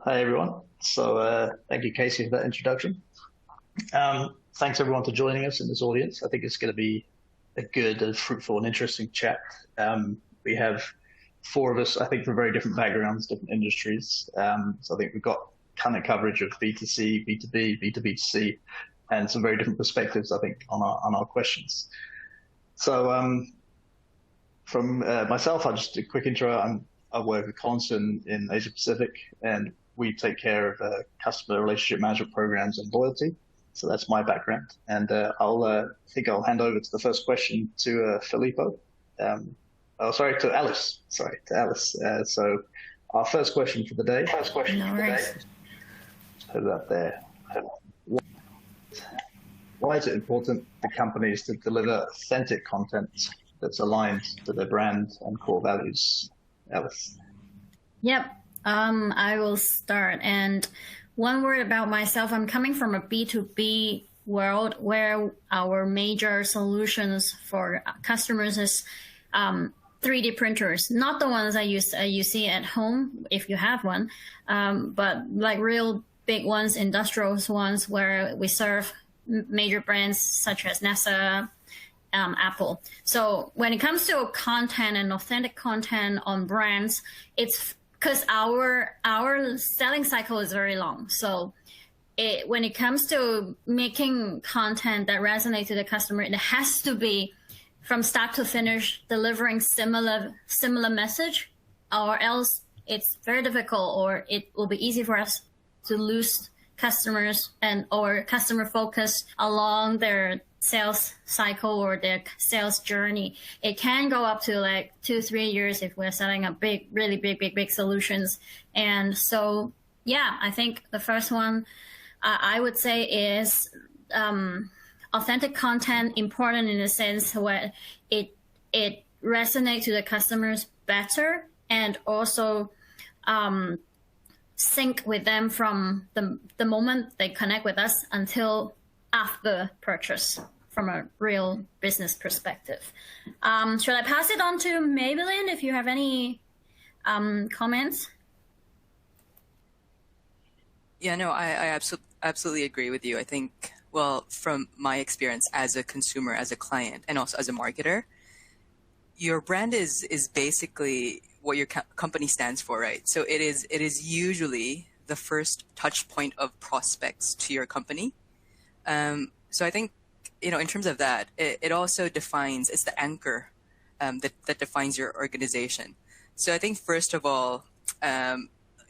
Hi, everyone. Thank you, Casey, for that introduction. Thanks, everyone, for joining us in this audience. I think it's going to be a good and fruitful and interesting chat. We have four of us, I think, from very different backgrounds, different industries. So I think we've got kind of coverage of B2C, B2B, B2B2C, and some very different perspectives, I think, on our questions. So from myself, I'll just do a quick intro. I work with Collinson in Asia Pacific, and we take care of customer relationship management programs and loyalty. So that's my background. And I think I'll hand over to the first question to Filippo. To Alice. Sorry, to Alice. So our first question for the day. Just put it up there. Why is it important for companies to deliver authentic content that's aligned to their brand and core values? Alice. Yep. I will start. And one word about myself, I'm coming from a B2B world where our major solutions for customers is 3D printers, not the ones that you see at home if you have one, but like real big ones, industrial ones where we serve major brands such as NASA, Apple. So when it comes to content and authentic content on brands, it's because our selling cycle is very long. So when it comes to making content that resonates to the customer, it has to be from start to finish delivering similar message, or else it's very difficult, or it will be easy for us to lose customers or customer focus along their sales cycle or their sales journey. It can go up to like 2-3 years if we're selling a really big solutions. And so, yeah, I think the first one I would say is authentic content, important in the sense where it resonates to the customers better, and also sync with them from the moment they connect with us until after purchase from a real business perspective. Should I pass it on to Maybelline if you have any comments? Yeah, no, I absolutely agree with you. I think, well, from my experience as a consumer, as a client, and also as a marketer, your brand is basically what your company stands for, right? So it is usually the first touch point of prospects to your company. So I think, in terms of that, it also defines, it's the anchor that defines your organization. So I think, first of all,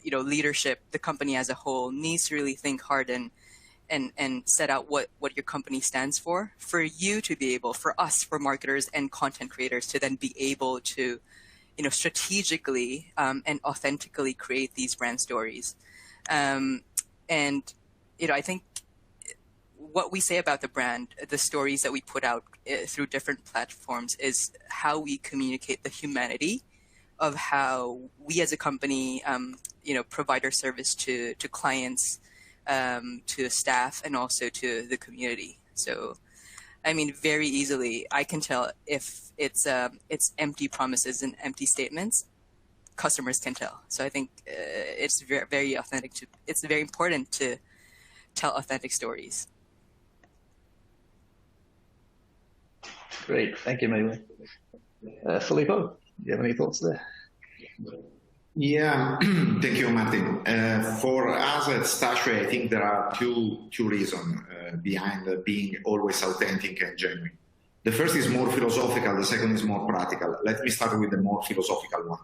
leadership, the company as a whole, needs to really think hard and set out what your company stands for you to be able, for us, for marketers and content creators, to then be able to, strategically and authentically create these brand stories. I think what we say about the brand, the stories that we put out through different platforms, is how we communicate the humanity of how we as a company, provide our service to clients, to staff, and also to the community. So, I mean, very easily, I can tell if it's empty promises and empty statements. Customers can tell. So I think it's very, very authentic. It's very important to tell authentic stories. Great, thank you, Maybelline. Filippo, do you have any thoughts there? Yeah, thank you, Martin. For us at Stashway, I think there are two reasons behind being always authentic and genuine. The first is more philosophical, the second is more practical. Let me start with the more philosophical one.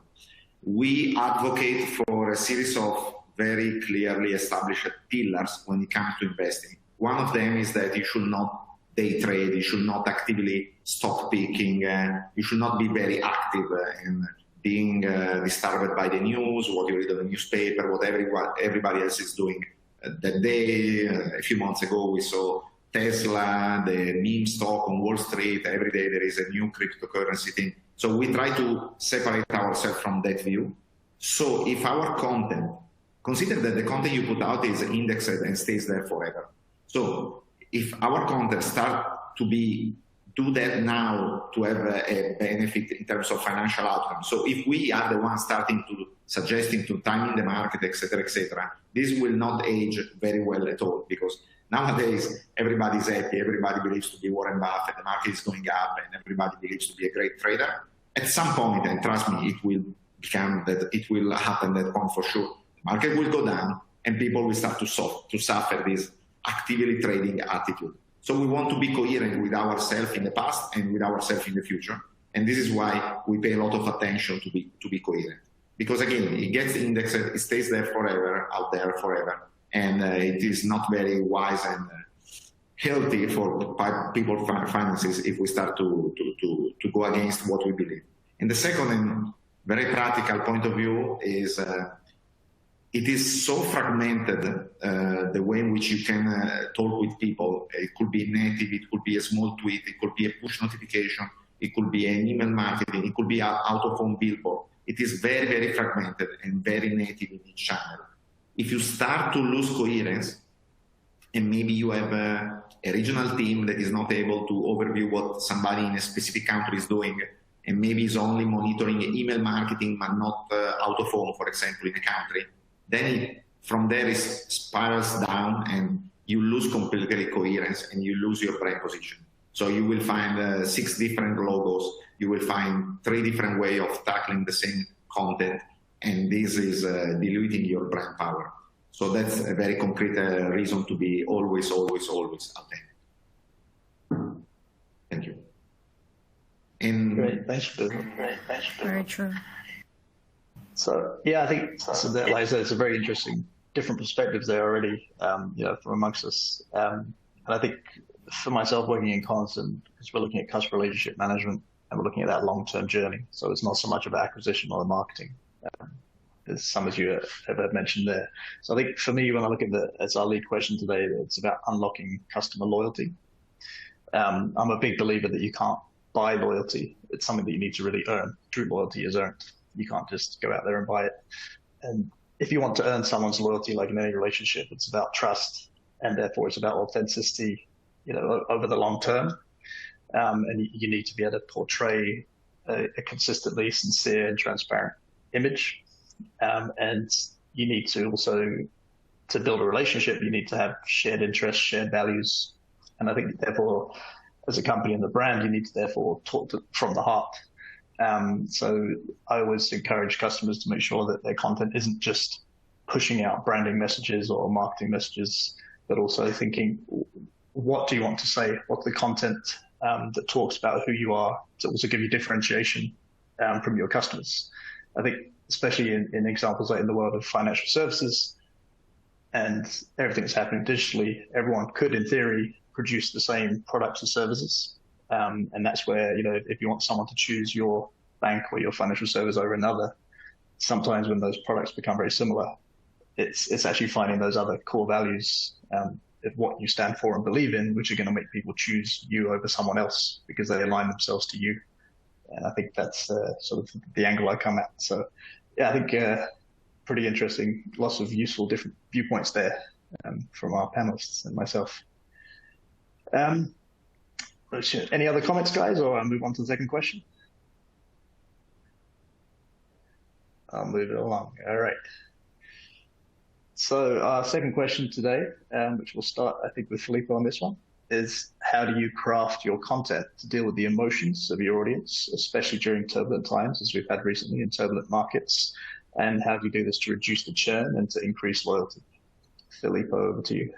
We advocate for a series of very clearly established pillars when it comes to investing. One of them is that you should not day trade, you should not actively stock picking, you should not be very active in being disturbed by the news, what you read in the newspaper, what everybody else is doing. That day, a few months ago, we saw Tesla, the meme stock on Wall Street. Every day there is a new cryptocurrency thing. So we try to separate ourselves from that view. So if our content, consider that the content you put out is indexed and stays there forever. So if our content starts to be do that now to have a benefit in terms of financial outcome. So if we are the ones starting to suggesting to timing the market, etc., this will not age very well at all, because nowadays everybody's happy, everybody believes to be Warren Buffett, the market is going up, and everybody believes to be a great trader. At some point, and trust me, it will happen that point for sure. The market will go down, and people will start to suffer this actively trading attitude. So we want to be coherent with ourselves in the past and with ourselves in the future. And this is why we pay a lot of attention to be coherent. Because again, it gets indexed, it stays there forever, out there forever. And it is not very wise and healthy for people's finances if we start to go against what we believe. And the second and very practical point of view is it is so fragmented, the way in which you can talk with people. It could be native, it could be a small tweet, it could be a push notification, it could be an email marketing, it could be out of home billboard. It is very, very fragmented and very native in each channel. If you start to lose coherence, and maybe you have a regional team that is not able to overview what somebody in a specific country is doing, and maybe is only monitoring email marketing but not out of home, for example, in a country, then from there it spirals down and you lose completely coherence and you lose your brand position. So you will find 6 different logos, you will find 3 different ways of tackling the same content, and this is diluting your brand power. So that's a very concrete reason to be always out there. Thank you. And great, thanks for Very true. So yeah, I think so that, like I said, it's a very interesting, different perspectives there already, from amongst us. And I think for myself working in Collinson, because we're looking at customer relationship management and we're looking at that long-term journey. So it's not so much about acquisition or the marketing, as some of you have mentioned there. So I think for me, when I look at as our lead question today, it's about unlocking customer loyalty. I'm a big believer that you can't buy loyalty. It's something that you need to really earn. True loyalty is earned. You can't just go out there and buy it. And if you want to earn someone's loyalty, like in any relationship, it's about trust, and therefore it's about authenticity, over the long term. And you need to be able to portray a consistently sincere and transparent image. And you need to also, to build a relationship, you need to have shared interests, shared values. And I think therefore, as a company and the brand, you need to therefore talk from the heart. So I always encourage customers to make sure that their content isn't just pushing out branding messages or marketing messages, but also thinking, what do you want to say? What's the content that talks about who you are, to also give you differentiation from your customers? I think especially in examples like in the world of financial services and everything that's happening digitally, everyone could, in theory, produce the same products or services. And that's where, if you want someone to choose your bank or your financial service over another, sometimes when those products become very similar, it's actually finding those other core values of what you stand for and believe in, which are going to make people choose you over someone else because they align themselves to you. And I think that's sort of the angle I come at. So yeah, I think pretty interesting, lots of useful different viewpoints there from our panelists and myself. Any other comments, guys, or I'll move on to the second question? I'll move it along. All right. So our second question today, which we'll start, I think, with Filippo on this one, is how do you craft your content to deal with the emotions of your audience, especially during turbulent times, as we've had recently in turbulent markets, and how do you do this to reduce the churn and to increase loyalty? Filippo, over to you.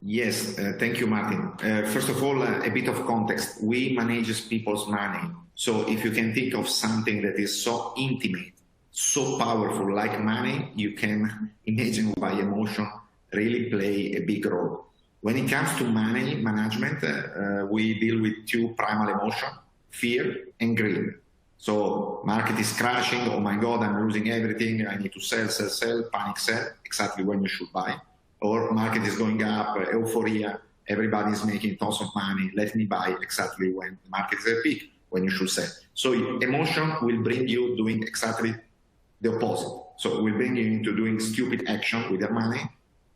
Yes, thank you, Martin. First of all, a bit of context. We manage people's money. So if you can think of something that is so intimate, so powerful like money, you can imagine why emotion really play a big role. When it comes to money management, we deal with 2 primal emotions, fear and greed. So market is crashing, oh my God, I'm losing everything, I need to sell, panic sell, exactly when you should buy. Or market is going up, euphoria, everybody is making tons of money, let me buy, exactly when the market is at peak, when you should sell. So emotion will bring you doing exactly the opposite. So it will bring you into doing stupid action with your money,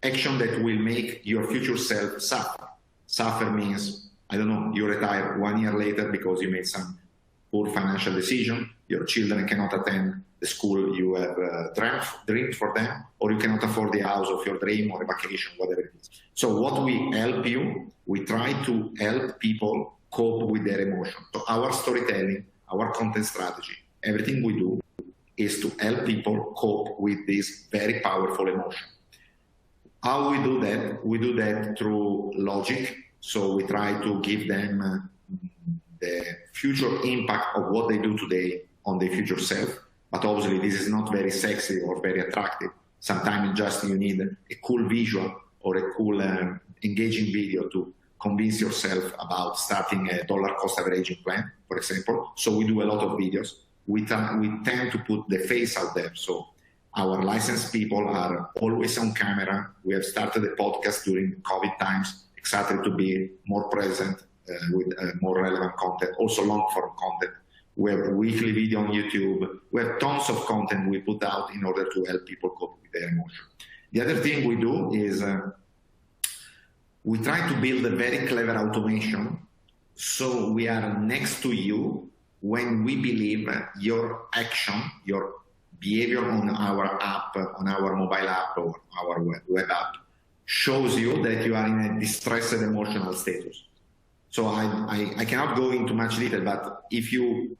action that will make your future self suffer. Suffer means I don't know, you retire 1 year later because you made some poor financial decision, your children cannot attend the school you have dreamed for them, or you cannot afford the house of your dream or a vacation, whatever it is. So what we help you, we try to help people cope with their emotion. So our storytelling, our content strategy, everything we do is to help people cope with this very powerful emotion. How we do that? We do that through logic. So we try to give them the future impact of what they do today on their future self. But obviously this is not very sexy or very attractive. Sometimes just you need a cool visual or a cool engaging video to convince yourself about starting a dollar cost averaging plan, for example. So we do a lot of videos. We tend to put the face out there. So our licensed people are always on camera. We have started a podcast during COVID times, excited to be more present with more relevant content, also long-form content. We have a weekly video on YouTube. We have tons of content we put out in order to help people cope with their emotion. The other thing we do is we try to build a very clever automation so we are next to you when we believe your action, your behavior on our app, on our mobile app or our web app shows you that you are in a distressed emotional status. So I cannot go into much detail, but if you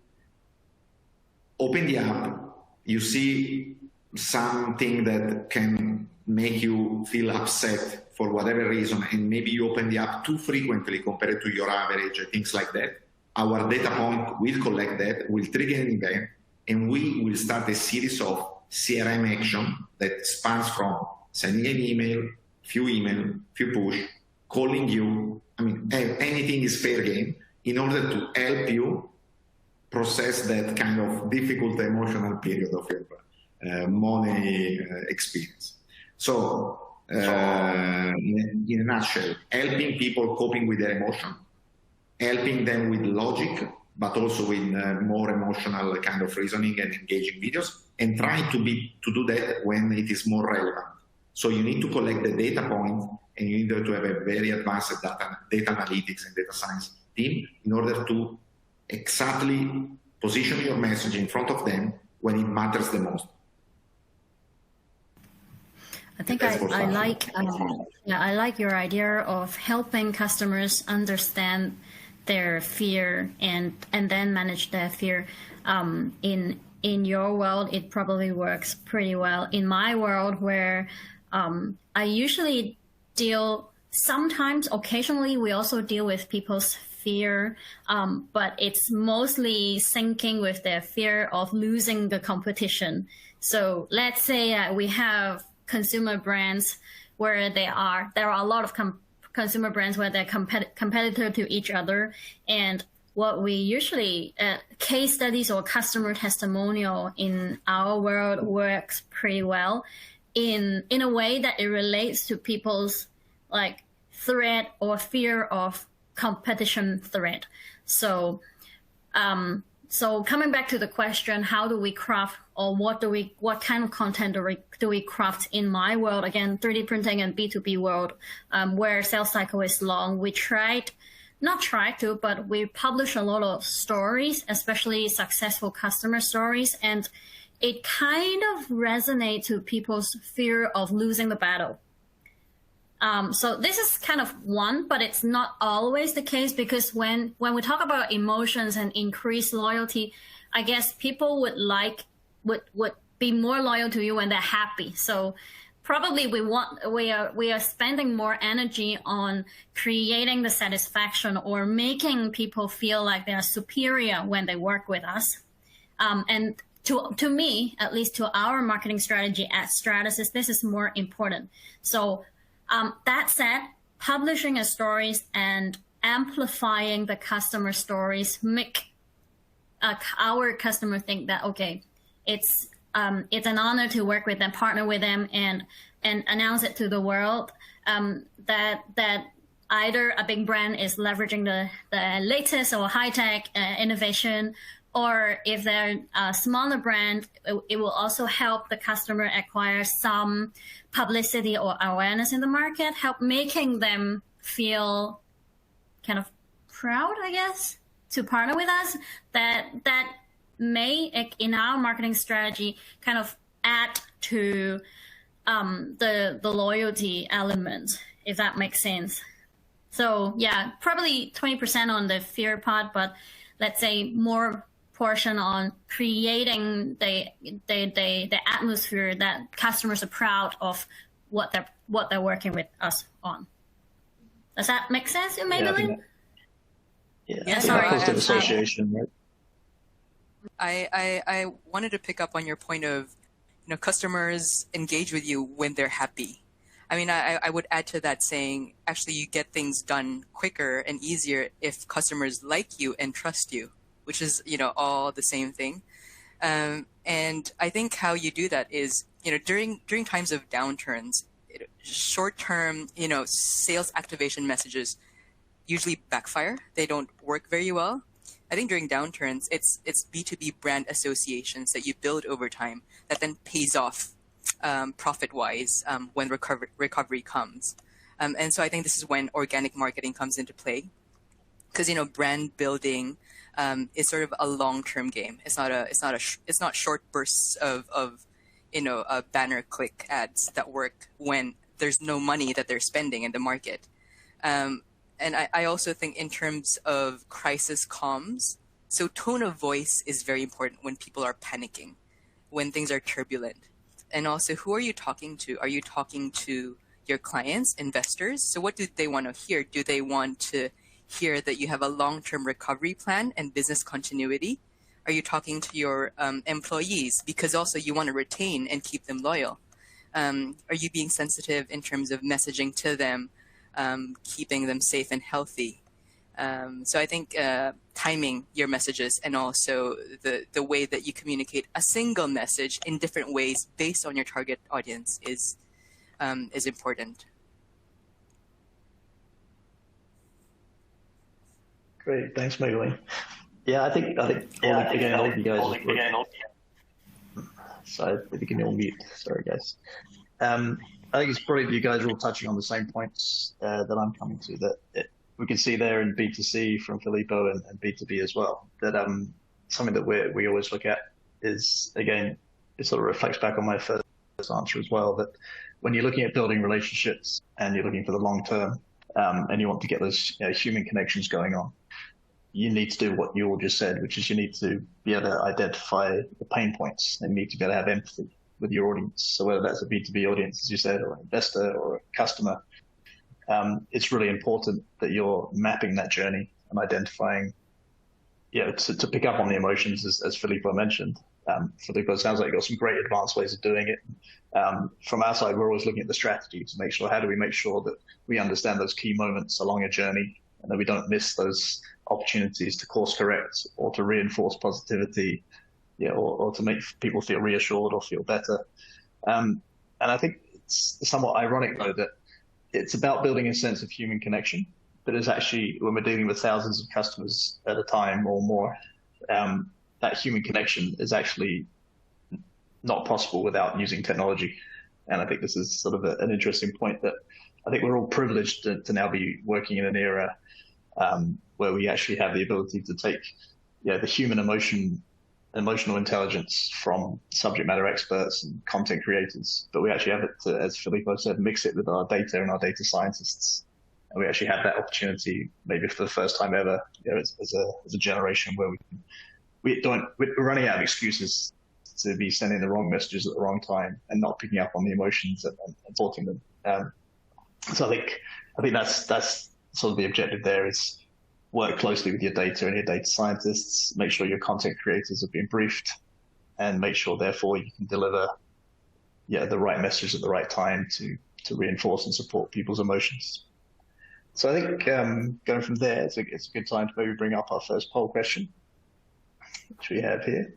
open the app, you see something that can make you feel upset for whatever reason, and maybe you open the app too frequently compared to your average, things like that. Our data point will collect that, will trigger an event, and we will start a series of CRM action that spans from sending an email, few push, calling you. I mean, anything is fair game in order to help you process that kind of difficult emotional period of your money experience. So, in a nutshell, helping people coping with their emotion, helping them with logic, but also with more emotional kind of reasoning and engaging videos, and trying to do that when it is more relevant. So you need to collect the data point, and you need to have a very advanced data analytics and data science team in order to exactly position your message in front of them when it matters the most. I think I like your idea of helping customers understand their fear and then manage their fear. In your world, it probably works pretty well. In my world, where I usually occasionally we also deal with people's fear, but it's mostly syncing with their fear of losing the competition. So let's say we have consumer brands where there are a lot of consumer brands where they're competitor to each other, and what we usually case studies or customer testimonial in our world works pretty well in a way that it relates to people's like threat or fear of competition threat. So so coming back to the question, how do we craft, or what kind of content do we craft in my world, again, 3D printing and B2B world, where sales cycle is long, we publish a lot of stories, especially successful customer stories, and it kind of resonates to people's fear of losing the battle. So this is kind of one, but it's not always the case, because when we talk about emotions and increased loyalty, I guess people would be more loyal to you when they're happy. So probably we are spending more energy on creating the satisfaction or making people feel like they are superior when they work with us. And to me, at least to our marketing strategy at Strategist, this is more important. So that said, publishing a stories and amplifying the customer stories make our customer think that, okay, it's an honor to work with them, partner with them, and announce it to the world, that either a big brand is leveraging the latest or high-tech innovation, or if they're a smaller brand, it will also help the customer acquire some publicity or awareness in the market, help making them feel kind of proud, I guess, to partner with us, that may, in our marketing strategy, kind of add to the loyalty element, if that makes sense. So yeah, probably 20% on the fear part, but let's say more portion on creating the atmosphere that customers are proud of what they're working with us on. Does that make sense, Maybelline? Yeah, sorry. Positive association, right? I wanted to pick up on your point of, customers engage with you when they're happy. I mean, I would add to that saying, actually, you get things done quicker and easier if customers like you and trust you, which is, all the same thing. And I think how you do that is, during times of downturns, short-term, sales activation messages usually backfire. They don't work very well. I think during downturns, it's B2B brand associations that you build over time that then pays off profit-wise when recovery comes. And so I think this is when organic marketing comes into play, because brand building is sort of a long-term game. It's not short bursts of banner click ads that work when there's no money that they're spending in the market. And I also think in terms of crisis comms, so tone of voice is very important when people are panicking, when things are turbulent. And also, who are you talking to? Are you talking to your clients, investors? So what do they want to hear? Do they want to hear that you have a long-term recovery plan and business continuity? Are you talking to your employees because also you want to retain and keep them loyal? Are you being sensitive in terms of messaging to them, keeping them safe and healthy? So I think timing your messages and also the way that you communicate a single message in different ways based on your target audience is important. Great, thanks, Maybelline. Yeah, I think all of you guys. Sorry, I think you're all mute. Sorry, guys. I think it's probably you guys are all touching on the same points that I'm coming to. That we can see there in B2C from Filippo and B2B as well. That something that we always look at is, again, it sort of reflects back on my first answer as well. That when you're looking at building relationships and you're looking for the long term, and you want to get those human connections going on, you need to do what you all just said, which is you need to be able to identify the pain points and you need to be able to have empathy with your audience. So whether that's a B2B audience, as you said, or an investor or a customer, it's really important that you're mapping that journey and identifying, to pick up on the emotions, as Filippo mentioned. Filippo, it sounds like you've got some great advanced ways of doing it. From our side, we're always looking at the strategy to make sure, how do we make sure that we understand those key moments along a journey and that we don't miss those opportunities to course correct or to reinforce positivity, or to make people feel reassured or feel better. And I think it's somewhat ironic, though, that it's about building a sense of human connection, but it's actually, when we're dealing with thousands of customers at a time or more, that human connection is actually not possible without using technology. And I think this is sort of an interesting point that I think we're all privileged to now be working in an era where we actually have the ability to take the human emotional intelligence from subject matter experts and content creators, but we actually have it to, as Filippo said, mix it with our data and our data scientists. And we actually have that opportunity, maybe for the first time ever, as a generation, where we're running out of excuses to be sending the wrong messages at the wrong time and not picking up on the emotions and thwarting them. So I think that's sort of the objective there, is work closely with your data and your data scientists, make sure your content creators have been briefed, and make sure, therefore, you can deliver the right message at the right time to reinforce and support people's emotions. So I think going from there, it's a good time to maybe bring up our first poll question, which we have here.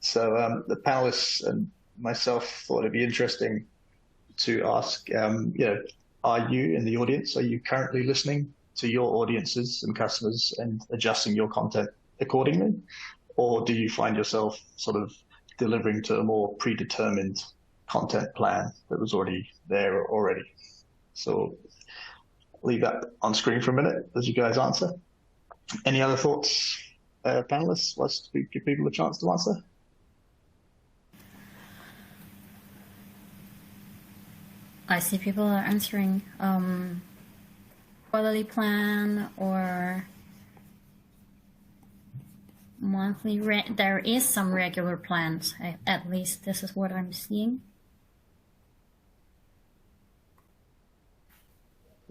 So the panelists and myself thought it'd be interesting to ask, are you in the audience, are you currently listening to your audiences and customers and adjusting your content accordingly? Or do you find yourself sort of delivering to a more predetermined content plan that was already there already? So leave that on screen for a minute as you guys answer. Any other thoughts, panelists? Let's give people a chance to answer. I see people are answering quarterly plan or monthly. There is some regular plans. At least this is what I'm seeing.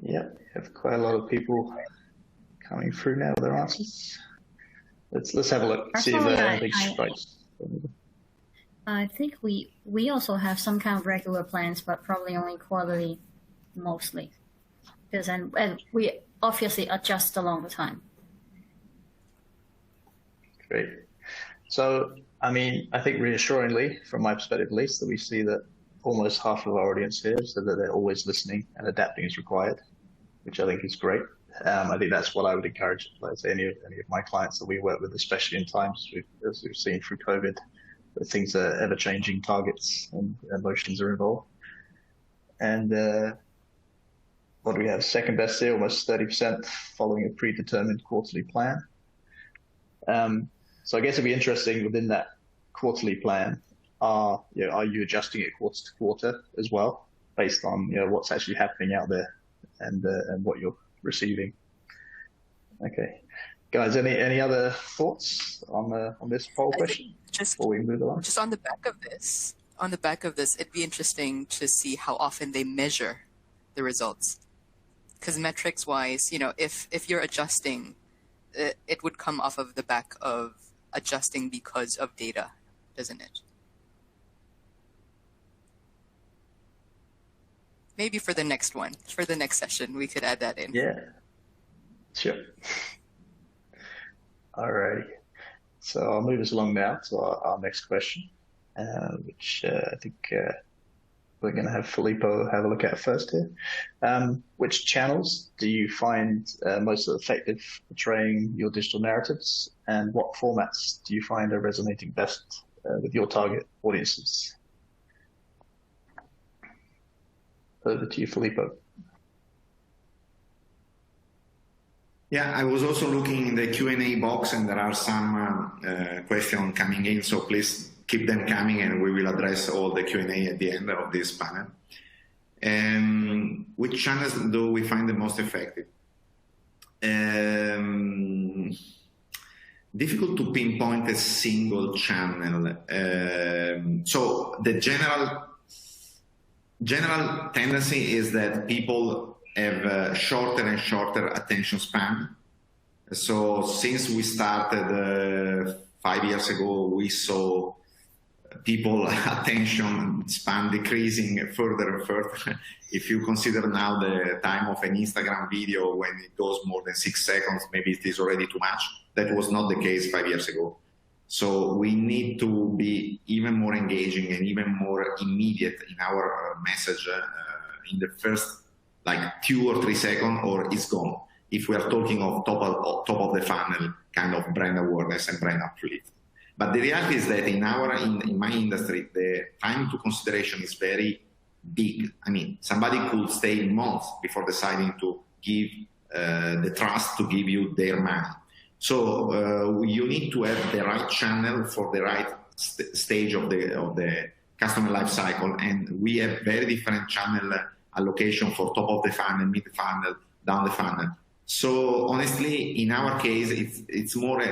Yep, we have quite a lot of people coming through now with their answers. Let's have a look. Personally, see if anything strikes. I think we also have some kind of regular plans, but probably only quarterly, mostly, because and we obviously adjust along the time. Great. So, I mean, I think reassuringly, from my perspective at least, that we see that almost half of our audience here said that they're always listening and adapting is required, which I think is great. I think that's what I would encourage, like say, any of my clients that we work with, especially in times as we've seen through COVID, that things are ever-changing, targets and emotions are involved. And what do we have? Second best here, almost 30% following a predetermined quarterly plan. So I guess it'd be interesting within that quarterly plan, are you adjusting it quarter to quarter as well, based on what's actually happening out there and what you're receiving? Okay, guys, any other thoughts on this poll question before we move along? Just on the back of this, it'd be interesting to see how often they measure the results, because metrics wise, if you're adjusting, it would come off of the back of adjusting because of data, doesn't it? Maybe for the next one, for the next session, we could add that in. Yeah, sure. All right. So I'll move us along now to our next question, which I think we're going to have Filippo have a look at first here. Which channels do you find most effective portraying your digital narratives, and what formats do you find are resonating best with your target audiences? Over to you, Filippo. Yeah, I was also looking in the Q&A box, and there are some questions coming in, so please keep them coming and we will address all the Q&A at the end of this panel. Which channels do we find the most effective? Difficult to pinpoint a single channel. So the general tendency is that people have a shorter and shorter attention span. So since we started 5 years ago, we saw people attention span decreasing further and further. If you consider now the time of an Instagram video when it goes more than 6 seconds, maybe it is already too much. That was not the case 5 years ago. So we need to be even more engaging and even more immediate in our message in the first 2 or 3 seconds, or it's gone. If we are talking of top of the funnel kind of brand awareness and brand uplift. But the reality is that in my industry, the time to consideration is very big. I mean, somebody could stay months before deciding to give the trust to give you their money. So you need to have the right channel for the right stage of the customer life cycle, and we have very different channel allocation for top of the funnel, mid funnel, down the funnel. So honestly, in our case, it's more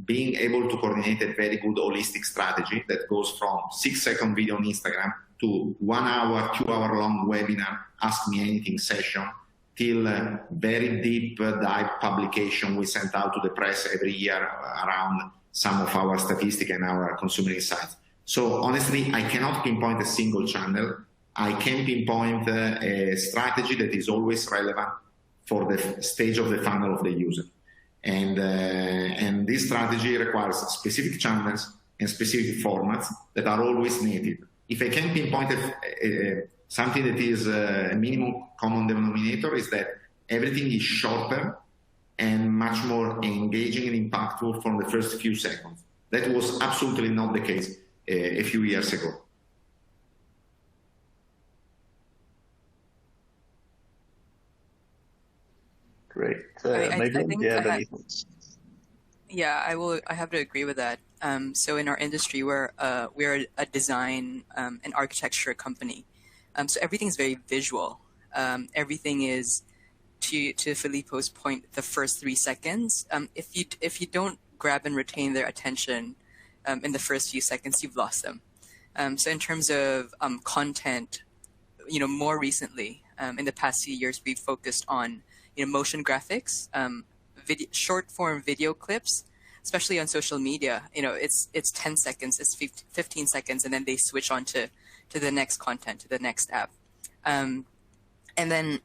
being able to coordinate a very good holistic strategy that goes from 6-second video on Instagram to 1 hour, 2 hour long webinar, Ask Me Anything session, till very deep dive publication we sent out to the press every year around some of our statistics and our consumer insights. So honestly, I cannot pinpoint a single channel. I can pinpoint a strategy that is always relevant for the stage of the funnel of the user. And this strategy requires specific channels and specific formats that are always native. If I can pinpoint something that is a minimum common denominator, is that everything is shorter and much more engaging and impactful from the first few seconds. That was absolutely not the case a few years ago. Great. I Megan, do think you have any thoughts? yeah, I will. I have to agree with that. So in our industry, we're a design and architecture company. So everything's very visual. Everything is to Filippo's point, the first 3 seconds. If you don't grab and retain their attention in the first few seconds, you've lost them. So in terms of content, more recently, in the past few years, we've focused on motion graphics, short form video clips, especially on social media. It's 10 seconds, it's 15 seconds, and then they switch on to the next content, to the next app. And then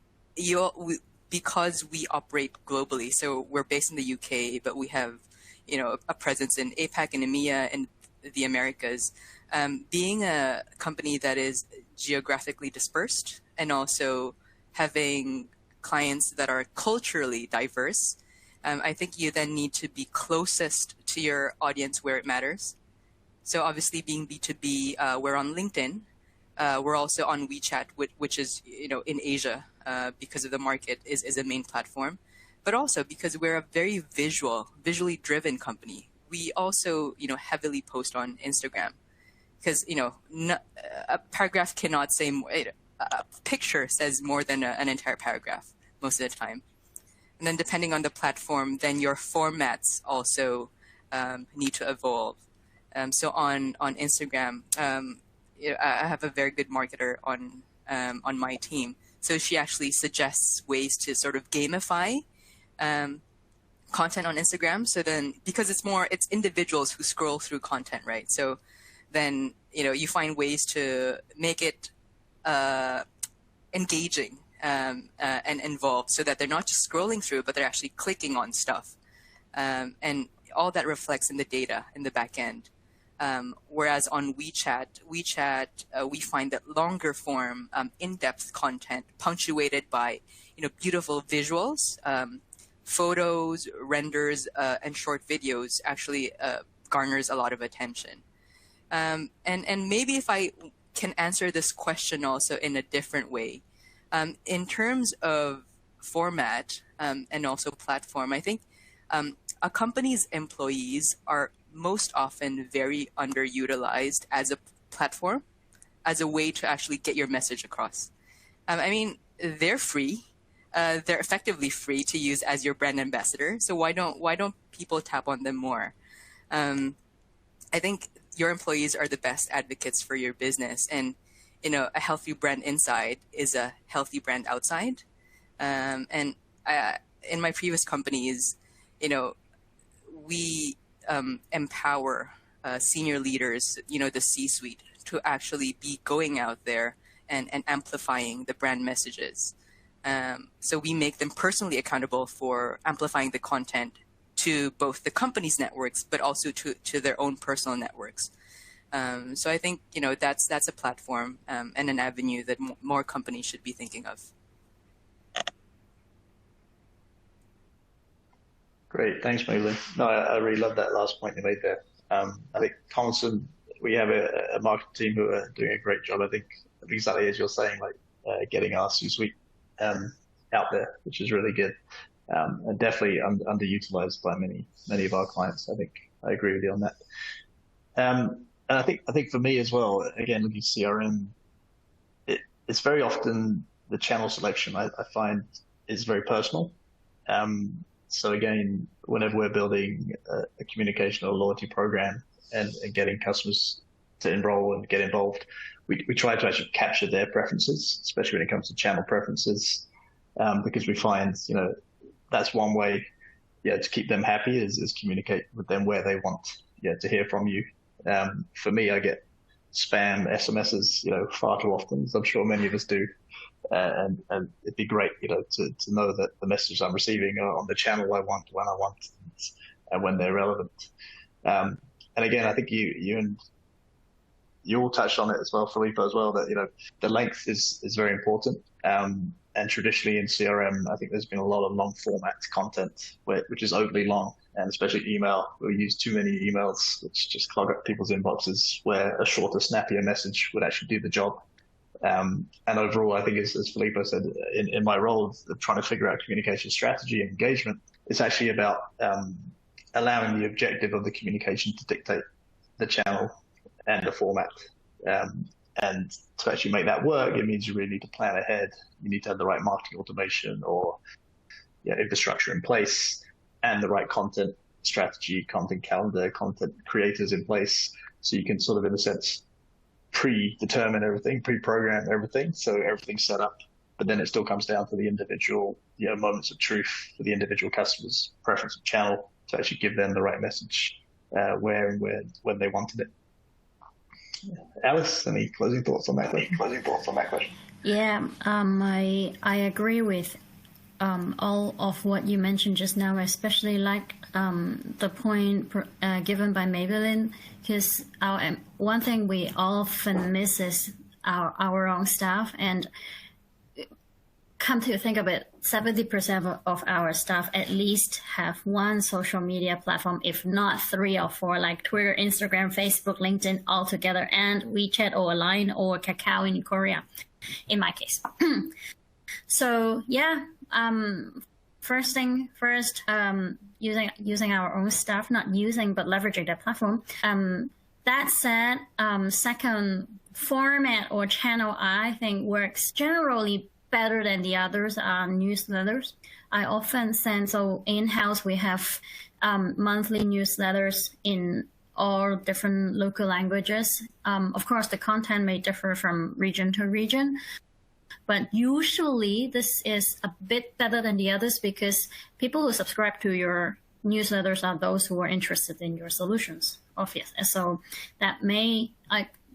because we operate globally, so we're based in the UK, but we have a presence in APAC and EMEA and the Americas. Being a company that is geographically dispersed and also having clients that are culturally diverse, I think you then need to be closest to your audience where it matters. So obviously being B2B, we're on LinkedIn. We're also on WeChat, which is, in Asia, because of the market is a main platform, but also because we're a very visually driven company. We also, heavily post on Instagram because, a paragraph cannot say more. A picture says more than an entire paragraph most of the time. And then depending on the platform, then your formats also need to evolve. So on Instagram, I have a very good marketer on my team. So she actually suggests ways to sort of gamify content on Instagram. So then, because it's individuals who scroll through content, right? So then, you find ways to make it engaging and involved, so that they're not just scrolling through, but they're actually clicking on stuff. And all that reflects in the data in the back end. Whereas on WeChat, we find that longer form, in-depth content punctuated by, beautiful visuals, photos, renders, and short videos actually garners a lot of attention. And maybe if I can answer this question also in a different way, in terms of format and also platform, I think a company's employees are most often very underutilized as a platform, as a way to actually get your message across. They're free. They're effectively free to use as your brand ambassador. So why don't people tap on them more? I think your employees are the best advocates for your business, and a healthy brand inside is a healthy brand outside. And in my previous companies, we empower senior leaders, the C-suite, to actually be going out there and amplifying the brand messages. So we make them personally accountable for amplifying the content to both the company's networks, but also to their own personal networks. So I think, that's a platform and an avenue that more companies should be thinking of. Great, thanks, Megan. No, I really love that last point you made there. I think Collinson, we have a marketing team who are doing a great job. I think exactly as you're saying, getting our C-suite out there, which is really good, and definitely underutilized by many of our clients. I think I agree with you on that. And I think for me as well, again, looking at CRM, it's very often the channel selection I find is very personal. So again, whenever we're building a communication or loyalty program and getting customers to enroll and get involved, we try to actually capture their preferences, especially when it comes to channel preferences, because we find, that's one way, to keep them happy is communicate with them where they want, to hear from you. For me, I get spam SMSs, far too often, as I'm sure many of us do. And it'd be great, to know that the messages I'm receiving are on the channel I want, when I want, and when they're relevant. And again, I think you all touched on it as well, Filippo, as well, that, the length is very important. And traditionally in CRM, I think there's been a lot of long format content, which is overly long, and especially email. We use too many emails, which just clog up people's inboxes, where a shorter, snappier message would actually do the job. And overall, I think, as Filippo said, in my role of trying to figure out communication strategy and engagement, it's actually about allowing the objective of the communication to dictate the channel and the format. And to actually make that work, it means you really need to plan ahead. You need to have the right marketing automation or infrastructure in place, and the right content strategy, content calendar, content creators in place, so you can sort of, in a sense, predetermine everything, pre-program everything, so everything's set up. But then it still comes down to the individual, moments of truth for the individual customer's preference of channel to actually give them the right message where and when they wanted it. Alice, any closing thoughts on that question? Yeah, I agree with all of what you mentioned just now, especially like the point given by Maybelline, because one thing we often miss is our own staff. And come to think of it, 70% of our staff at least have one social media platform, if not 3 or 4, like Twitter, Instagram, Facebook, LinkedIn all together, and WeChat or Line or Kakao in Korea, in my case. So yeah, first thing first, using our own staff, not using but leveraging that platform. That said, second, format or channel I think works generally better than the others are newsletters. I often send, so in-house we have monthly newsletters in all different local languages. Of course, the content may differ from region to region, but usually this is a bit better than the others because people who subscribe to your newsletters are those who are interested in your solutions, obviously. So that may,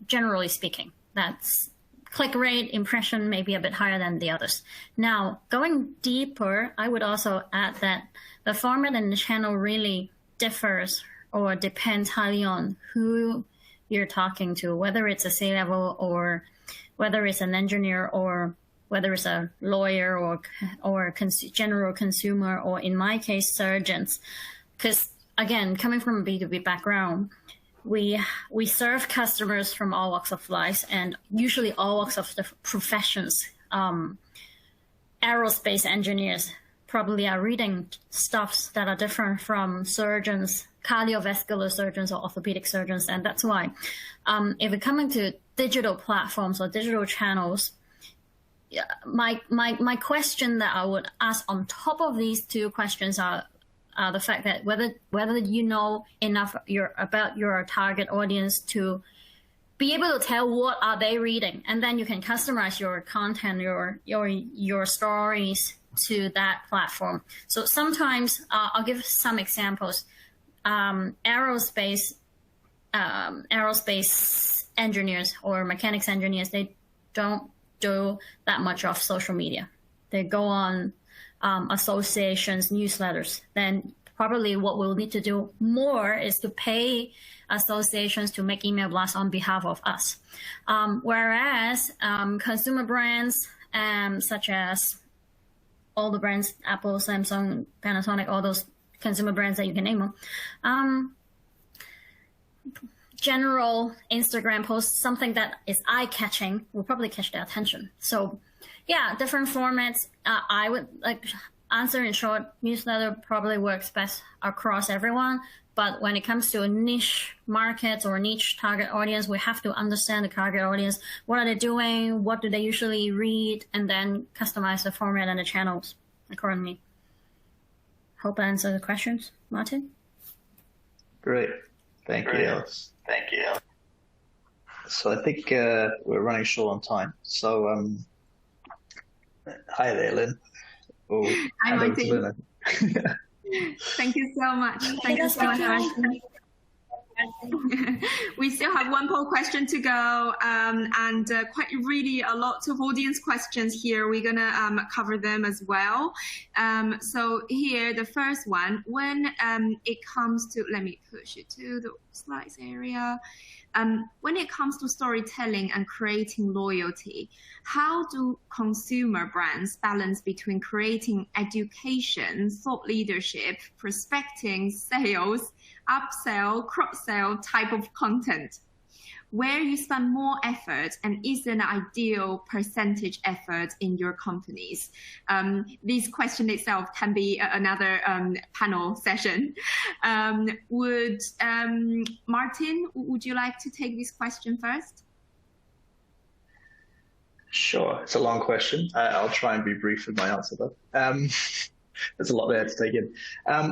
generally speaking, that's click rate, impression may be a bit higher than the others. Now, going deeper, I would also add that the format and the channel really differs or depends highly on who you're talking to, whether it's a C-level or whether it's an engineer or whether it's a lawyer or general consumer, or in my case, surgeons. Because again, coming from a B2B background, we serve customers from all walks of life, and usually all walks of the professions. Aerospace engineers probably are reading stuffs that are different from surgeons, cardiovascular surgeons or orthopedic surgeons. And that's why if we're coming to digital platforms or digital channels, my question that I would ask on top of these two questions are the fact that whether you know enough about your target audience to be able to tell what are they reading, and then you can customize your content, your stories to that platform. So sometimes I'll give some examples. Aerospace engineers or mechanics engineers, they don't do that much of social media. They go on associations, newsletters. Then probably what we'll need to do more is to pay associations to make email blasts on behalf of us. Whereas consumer brands such as all the brands, Apple, Samsung, Panasonic, all those consumer brands that you can name them, general Instagram posts, something that is eye-catching, will probably catch their attention. So yeah, different formats. I would answer in short, newsletter probably works best across everyone. But when it comes to a niche market or niche target audience, we have to understand the target audience. What are they doing? What do they usually read? And then customize the format and the channels accordingly. Hope I answered the questions, Martin. Great. Thank you, Alice. So I think we're running short on time. So hi there, Lynn. Hi, Martin. Thank you so much. Thank you so much. We still have one poll question to go, and quite really a lot of audience questions here. We're going to cover them as well. So here, the first one, when it comes to, let me push it to the slides area. When it comes to storytelling and creating loyalty, how do consumer brands balance between creating education, thought leadership, prospecting, sales, upsell, cross-sell type of content where you spend more effort and is an ideal percentage effort in your companies? This question itself can be another panel session. Martin, would you like to take this question first? Sure, it's a long question. I'll try and be brief with my answer though. There's a lot there to take in.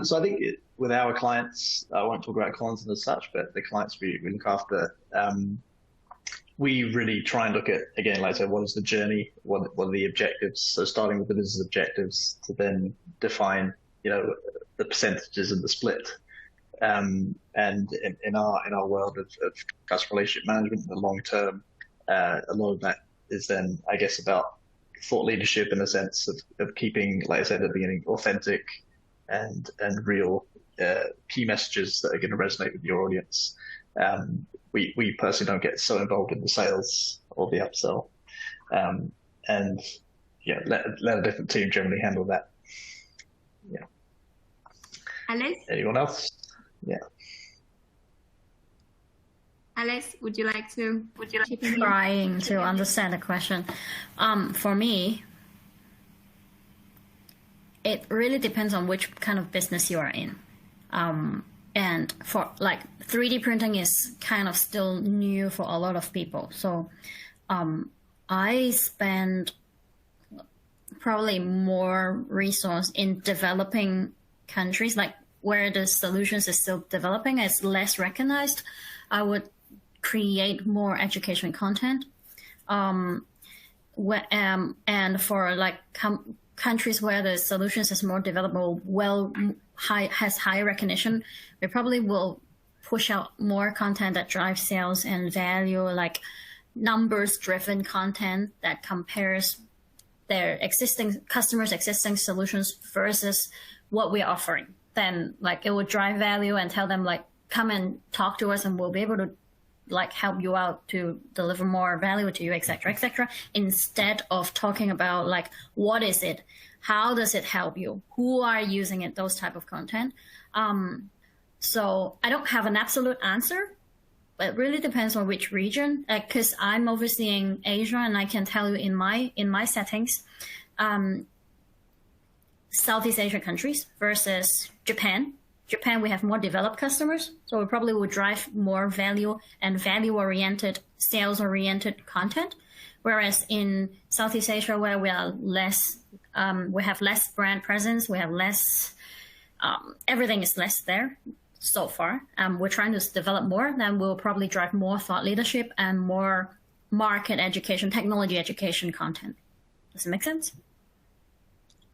So I think with our clients, I won't talk about Collinson as such, but the clients we look after, we really try and look at, again, like I said, what is the journey, what are the objectives? So starting with the business objectives to then define, the percentages and the split. And in our world of customer relationship management, the long term, a lot of that is then, I guess, about thought leadership in the sense of keeping, like I said at the beginning, authentic and real key messages that are going to resonate with your audience. We personally don't get so involved in the sales or the upsell, and let a different team generally handle that. Yeah. Alice? Anyone else? Yeah. Alice, would you like to? Trying to understand the question. For me, it really depends on which kind of business you are in. And for like 3D printing is kind of still new for a lot of people. So I spend probably more resource in developing countries, like where the solutions is still developing, it's less recognized. I would create more education content. And for like countries where the solutions is more developable, has high recognition, we probably will push out more content that drives sales and value, like numbers-driven content that compares their existing customers' existing solutions versus what we're offering. Then like it will drive value and tell them like, come and talk to us and we'll be able to like help you out to deliver more value to you, etc., instead of talking about like, what is it? How does it help you? Who are using it? Those type of content. So I don't have an absolute answer, but it really depends on which region. Because I'm overseeing Asia, and I can tell you in my settings, Southeast Asia countries versus Japan. Japan, we have more developed customers, so we probably will drive more value and value-oriented, sales-oriented content. Whereas in Southeast Asia, where we are less, we have less brand presence, we have less, everything is less there so far. We're trying to develop more, then we'll probably drive more thought leadership and more market education, technology education content. Does it make sense?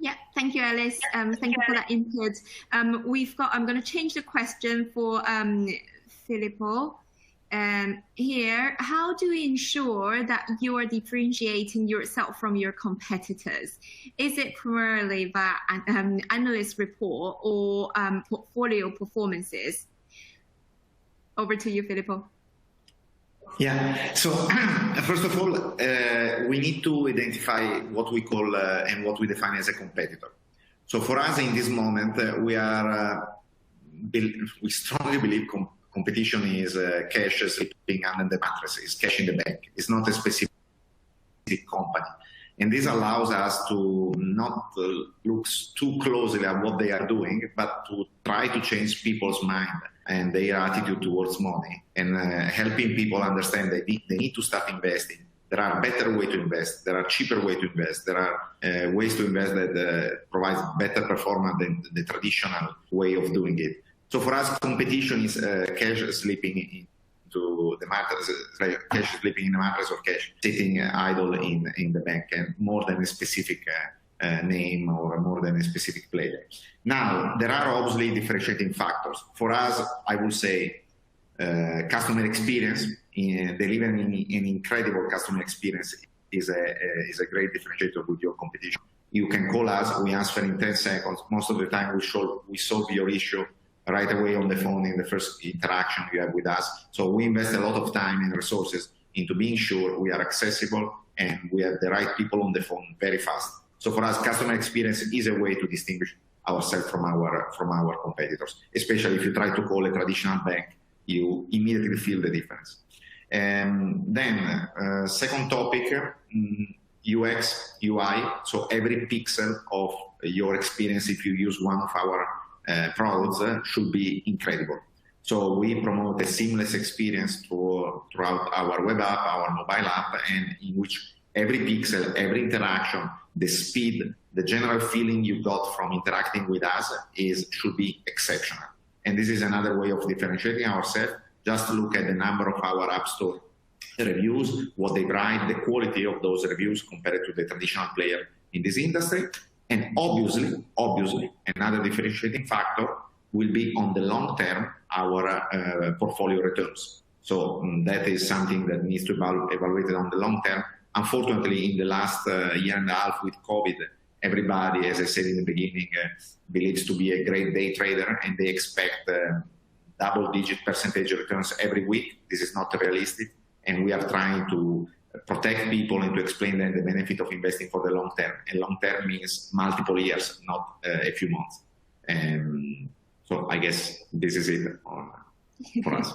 Yeah, thank you, Alice. Thank you for that input. I'm going to change the question for Filippo. Here, how do you ensure that you are differentiating yourself from your competitors? Is it primarily via an analyst report or portfolio performances? Over to you, Filippo. Yeah, so first of all, we need to identify what we call and what we define as a competitor. So for us in this moment, we strongly believe competition is cash slipping under the mattress, is cash in the bank. It's not a specific company. And this allows us to not look too closely at what they are doing, but to try to change people's mind and their attitude towards money, and helping people understand that they need to start investing. There are better ways to invest. There are cheaper ways to invest. There are ways to invest that provides better performance than the traditional way of doing it. So for us, competition is cash slipping into the mattress, cash slipping in the mattress, or cash sitting idle in the bank, and more than a specific name or more than a specific player. Now, there are obviously differentiating factors. For us, I would say customer experience, delivering an incredible customer experience is a great differentiator with your competition. You can call us, we answer in 10 seconds. Most of the time we solve your issue right away on the phone in the first interaction you have with us. So we invest a lot of time and resources into being sure we are accessible and we have the right people on the phone very fast. So for us, customer experience is a way to distinguish ourselves from our competitors, especially if you try to call a traditional bank, you immediately feel the difference. Then second topic, UX, UI. So every pixel of your experience, if you use one of our products, should be incredible. So we promote a seamless experience throughout our web app, our mobile app, and in which every pixel, every interaction, the speed, the general feeling you got from interacting with us should be exceptional. And this is another way of differentiating ourselves. Just look at the number of our App Store reviews, what they write, the quality of those reviews compared to the traditional player in this industry. And obviously, another differentiating factor will be on the long term, our portfolio returns. So that is something that needs to be evaluated on the long term. Unfortunately, in the last year and a half with COVID, everybody, as I said in the beginning, believes to be a great day trader, and they expect double-digit percentage returns every week. This is not realistic, and we are trying to protect people and to explain them the benefit of investing for the long term. And long term means multiple years, not a few months. So I guess this is it for us.